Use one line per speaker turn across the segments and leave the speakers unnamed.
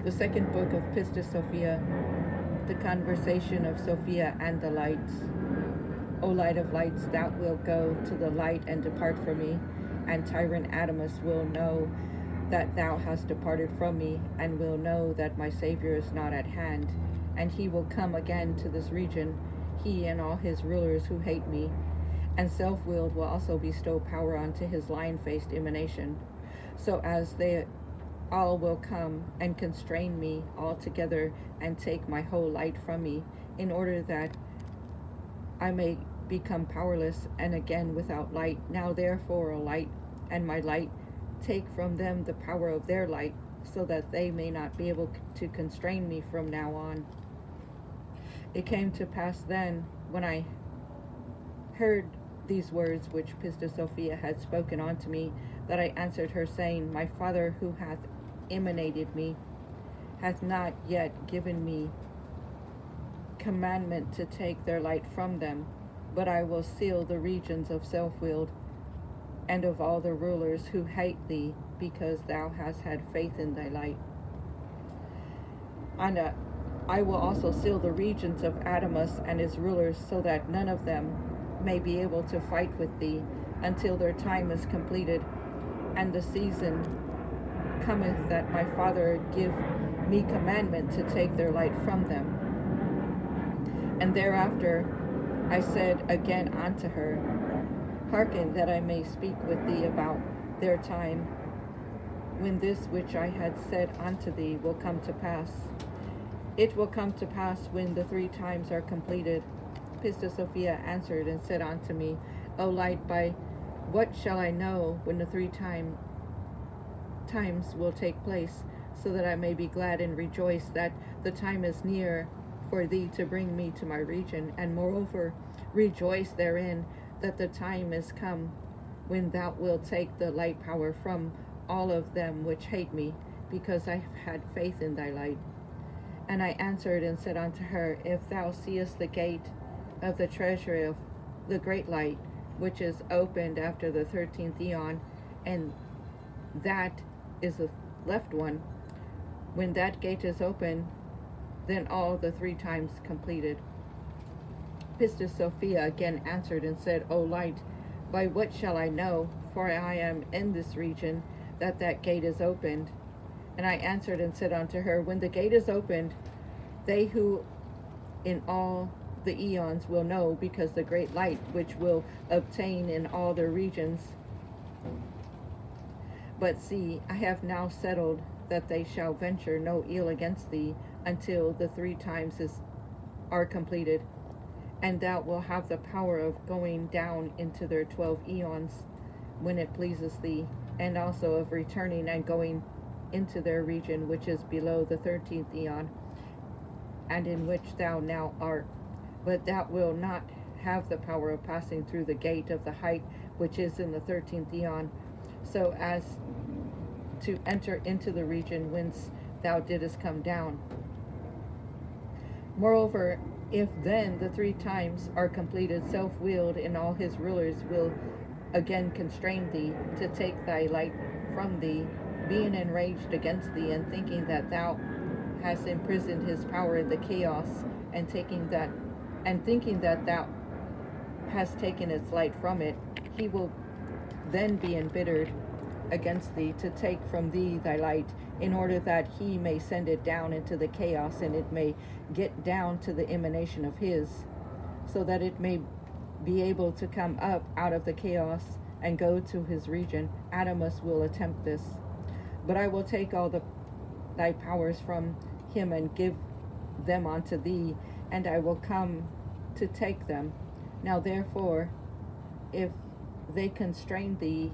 The second book of Pistis Sophia, the conversation of Sophia and the lights. O light of lights, thou wilt go to the light and depart from me, and tyrant Adamus will know that thou hast departed from me, and will know that my Savior is not at hand, and he will come again to this region, he and all his rulers who hate me, and self-willed will also bestow power unto his lion-faced emanation, so as they all will come and constrain me altogether and take my whole light from me, in order that I may become powerless and again without light. Now therefore, O light, and my light, take from them the power of their light, so that they may not be able to constrain me from now on. It came to pass then, when I heard these words which Pistis Sophia had spoken unto me, that I answered her, saying, My Father, who hath emanated me, hath not yet given me commandment to take their light from them, but I will seal the regions of self-willed and of all the rulers who hate thee, because thou hast had faith in thy light. And I will also seal the regions of Adamus and his rulers, so that none of them may be able to fight with thee until their time is completed, and the season cometh that my Father give me commandment to take their light from them. And thereafter I said again unto her, Hearken, that I may speak with thee about their time, when this which I had said unto thee will come to pass. It will come to pass when the 3 times are completed. Pistis Sophia answered and said unto me, O light, by what shall I know when the 3 times will take place, so that I may be glad and rejoice that the time is near for thee to bring me to my region, and moreover rejoice therein that the time is come when thou wilt take the light power from all of them which hate me, because I have had faith in thy light. And I answered and said unto her, If thou seest the gate of the treasury of the great light, which is opened after the 13th eon, and that is the left one, when that gate is open, then all the 3 times completed. Pistis Sophia again answered and said, O light, by what shall I know, for I am in this region, that that gate is opened? And I answered and said unto her, When the gate is opened, they who in all the eons will know, because the great light which will obtain in all their regions. But see, I have now settled that they shall venture no ill against thee until the 3 times are completed, and thou wilt have the power of going down into their 12 eons when it pleases thee, and also of returning and going into their region which is below the 13th eon, and in which thou now art. But thou wilt not have the power of passing through the gate of the height which is in the 13th eon, so as to enter into the region whence thou didst come down. Moreover, if then the 3 times are completed, self-willed and all his rulers will again constrain thee to take thy light from thee, being enraged against thee, and thinking that thou hast imprisoned his power in the chaos, and thinking that thou hast taken its light from it, he will then be embittered against thee to take from thee thy light, in order that he may send it down into the chaos, and it may get down to the emanation of his, so that it may be able to come up out of the chaos and go to his region. Adamus will attempt this. But I will take all thy powers from him and give them unto thee, and I will come to take them. Now therefore, if they constrain thee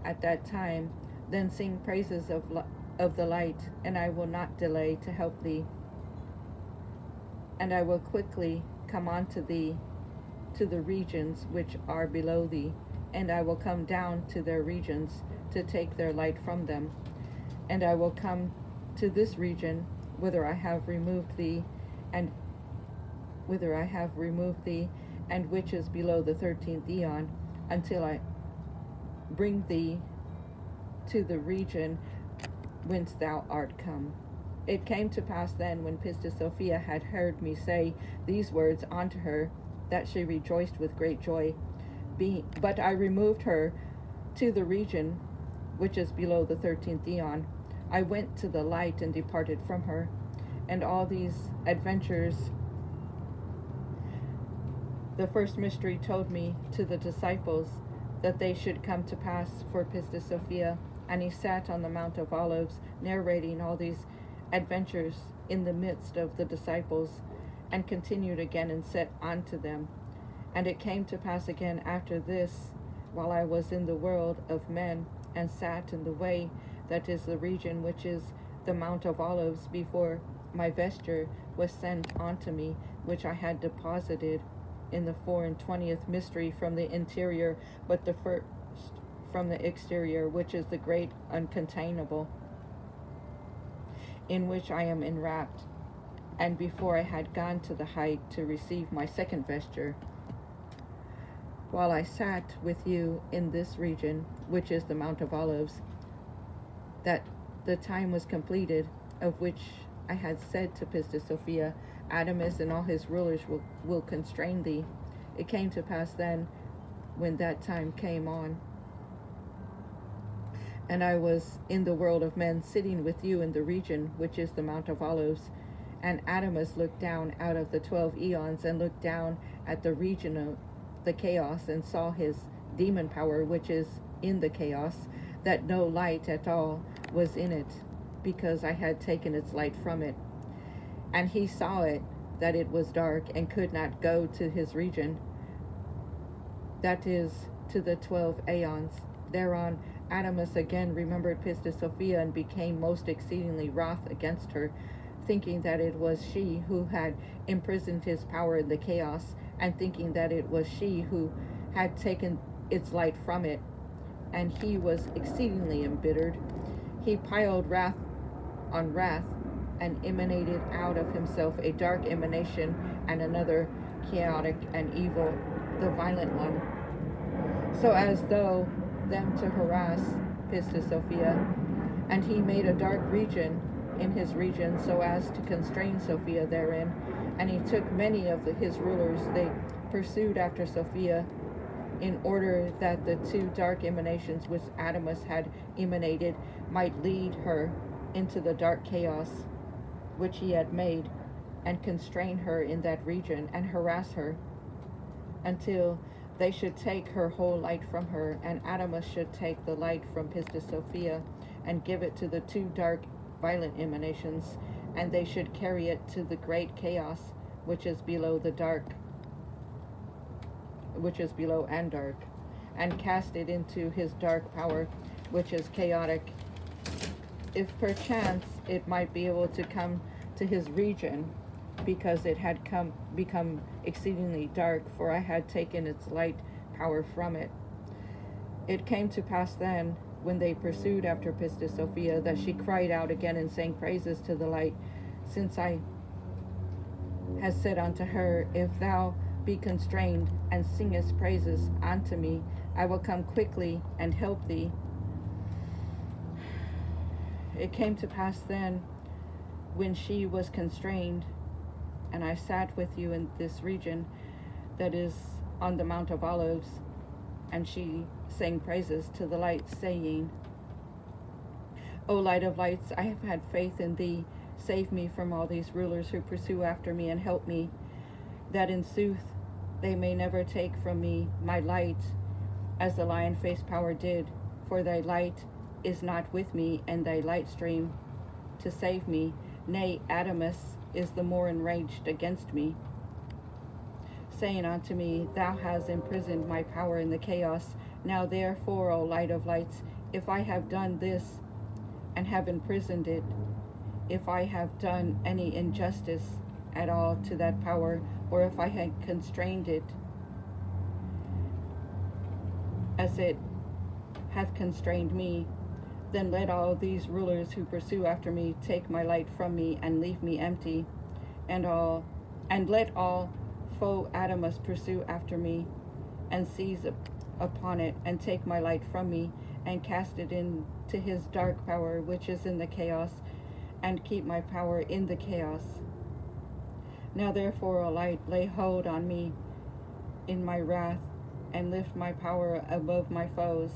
at that time, then sing praises of the light, and I will not delay to help thee. And I will quickly come unto thee to the regions which are below thee, and I will come down to their regions to take their light from them. And I will come to this region whither I have removed thee, and which is below the 13th eon, until I bring thee to the region whence thou art come. It came to pass then, when Pistis Sophia had heard me say these words unto her, that she rejoiced with great joy. But I removed her to the region which is below the 13th aeon. I went to the light and departed from her. And all these adventures the first mystery told me to the disciples, that they should come to pass for Pistis Sophia. And he sat on the Mount of Olives, narrating all these adventures in the midst of the disciples, and continued again and said unto them, And it came to pass again after this, while I was in the world of men, and sat in the way that is the region which is the Mount of Olives, before my vesture was sent unto me, which I had deposited in the 24th mystery from the interior, but the first from the exterior, which is the great uncontainable, in which I am enwrapped. And before I had gone to the height to receive my second vesture, while I sat with you in this region, which is the Mount of Olives, that the time was completed, of which I had said to Pistis Sophia, Adamus and all his rulers will constrain thee. It came to pass then, when that time came on, and I was in the world of men, sitting with you in the region which is the Mount of Olives, and Adamus looked down out of the 12 eons, and looked down at the region of the chaos, and saw his demon power which is in the chaos, that no light at all was in it, because I had taken its light from it. And he saw it, that it was dark, and could not go to his region, that is, to the 12 aeons. Thereon Adamus again remembered Pistis Sophia, and became most exceedingly wroth against her, thinking that it was she who had imprisoned his power in the chaos, and thinking that it was she who had taken its light from it. And he was exceedingly embittered. He piled wrath on wrath, and emanated out of himself a dark emanation, and another chaotic and evil, the violent one, so as though them to harass Pistis Sophia. And he made a dark region in his region, so as to constrain Sophia therein. And he took many of his rulers. They pursued after Sophia, in order that the two dark emanations which Adamus had emanated might lead her into the dark chaos which he had made, and constrain her in that region, and harass her, until they should take her whole light from her. And Adamus should take the light from Pistis Sophia, and give it to the two dark violent emanations, and they should carry it to the great chaos which is below the dark, which is below and dark, and cast it into his dark power, which is chaotic, if perchance it might be able to come to his region, because it had become exceedingly dark, for I had taken its light power from it. It came to pass then, when they pursued after Pistis Sophia, that she cried out again and sang praises to the light, since I had said unto her, If thou be constrained, and singest praises unto me, I will come quickly and help thee. It came to pass then, when she was constrained, and I sat with you in this region that is on the Mount of Olives, and she sang praises to the light, saying, O light of lights, I have had faith in thee. Save me from all these rulers who pursue after me, and help me, that in sooth they may never take from me my light, as the lion-faced power did. For thy light is not with me, and thy light stream to save me. Nay, Adamus is the more enraged against me, saying unto me, Thou hast imprisoned my power in the chaos. Now therefore, O light of lights, if I have done this, and have imprisoned it, if I have done any injustice at all to that power, or if I had constrained it, as it hath constrained me, then let all these rulers who pursue after me take my light from me, and leave me empty, and let all foe Adamus pursue after me, and seize upon it, and take my light from me, and cast it into his dark power which is in the chaos, and keep my power in the chaos. Now therefore, O light, lay hold on me in my wrath, and lift my power above my foes,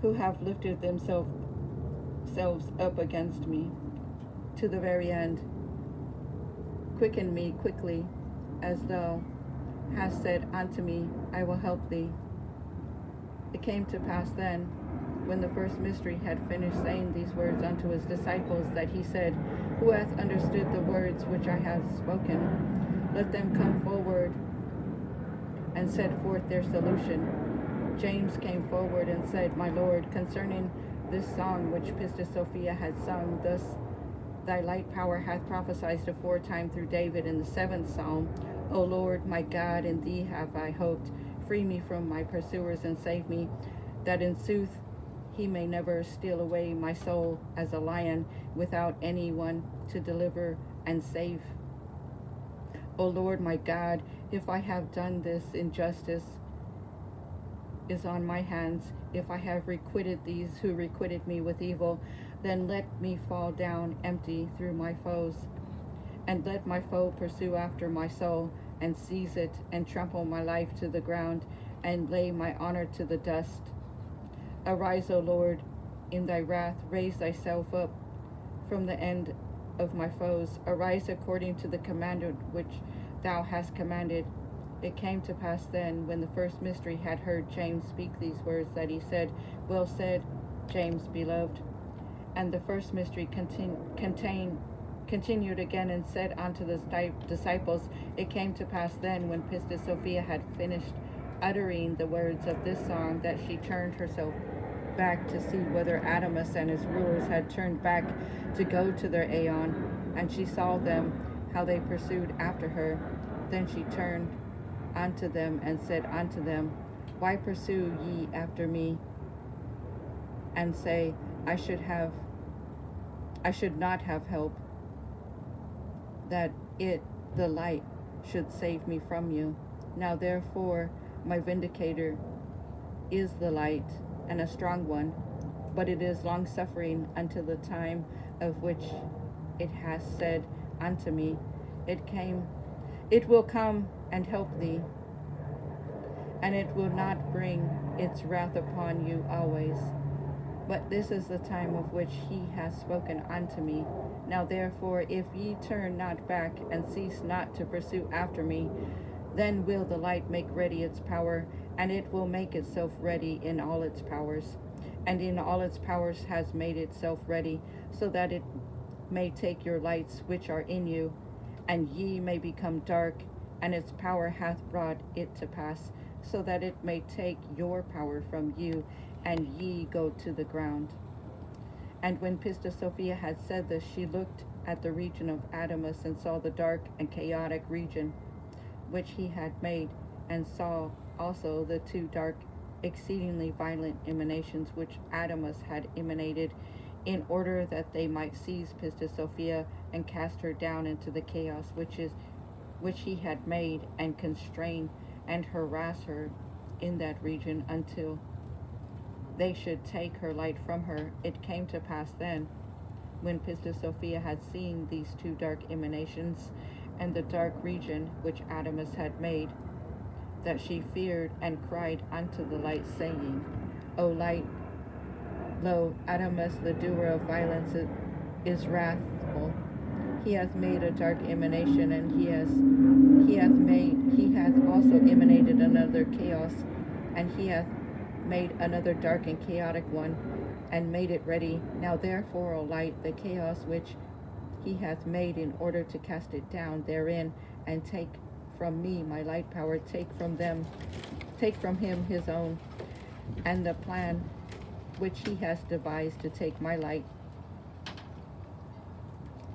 who have lifted themselves up against me to the very end. Quicken me quickly, as thou hast said unto me, I will help thee. It came to pass then, when the first mystery had finished saying these words unto his disciples, that he said, Who hath understood the words which I have spoken? Let them come forward, and set forth their solution. James came forward and said, My Lord, concerning this song which Pistis Sophia had sung, thus thy light power hath prophesied aforetime through David in the 7th Psalm. O Lord, my God, in thee have I hoped. Free me from my pursuers and save me, that in sooth he may never steal away my soul as a lion, without any one to deliver and save. O Lord, my God, if I have done this injustice is on my hands. If I have requited these who requited me with evil, then let me fall down empty through my foes. And let my foe pursue after my soul, and seize it, and trample my life to the ground, and lay my honor to the dust. Arise, O Lord, in thy wrath, raise thyself up from the end of my foes. Arise according to the commandment which thou hast commanded. It came to pass then, when the first mystery had heard James speak these words, that he said, Well said, James, beloved. And the first mystery continued again, and said unto the disciples, It came to pass then, when Pistis Sophia had finished uttering the words of this song, that she turned herself back to see whether Adamus and his rulers had turned back to go to their aeon. And she saw them, how they pursued after her. Then she turned unto them and said unto them, Why pursue ye after me, and say, I should not have help, that the light should save me from you. Now therefore my vindicator is the light, and a strong one, but it is long-suffering until the time of which it has said unto me, It will come and help thee, and it will not bring its wrath upon you always. But this is the time of which he hath spoken unto me. Now therefore, if ye turn not back, and cease not to pursue after me, then will the light make ready its power, and it will make itself ready in all its powers, and in all its powers has made itself ready, so that it may take your lights which are in you, and ye may become dark, and its power hath brought it to pass, so that it may take your power from you, and ye go to the ground. And when Pistis Sophia had said this, she looked at the region of Adamus, and saw the dark and chaotic region which he had made, and saw also the 2 dark, exceedingly violent emanations which Adamus had emanated, in order that they might seize Pistis Sophia and cast her down into the chaos which he had made, and constrain and harass her in that region until they should take her light from her. It came to pass then, when Pistis Sophia had seen these 2 dark emanations, and the dark region which Adamus had made, that she feared, and cried unto the light, saying, O light, lo, Adamus, the doer of violence, is wrathful. He hath made a dark emanation, and he hath also emanated another chaos, and he hath made another dark and chaotic one, and made it ready. Now therefore, O light, the chaos which he hath made, in order to cast it down therein, and take from me my light power, take from him his own, and the plan which he has devised to take my light.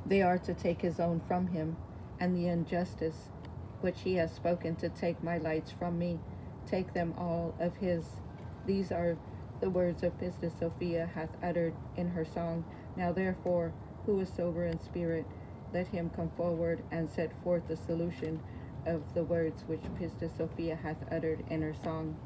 They are to take his own from him, and the injustice which he has spoken to take my lights from me, take them all of his. These are the words of Pistis Sophia hath uttered in her song. Now therefore, who is sober in spirit, let him come forward and set forth the solution of the words which Pistis Sophia hath uttered in her song.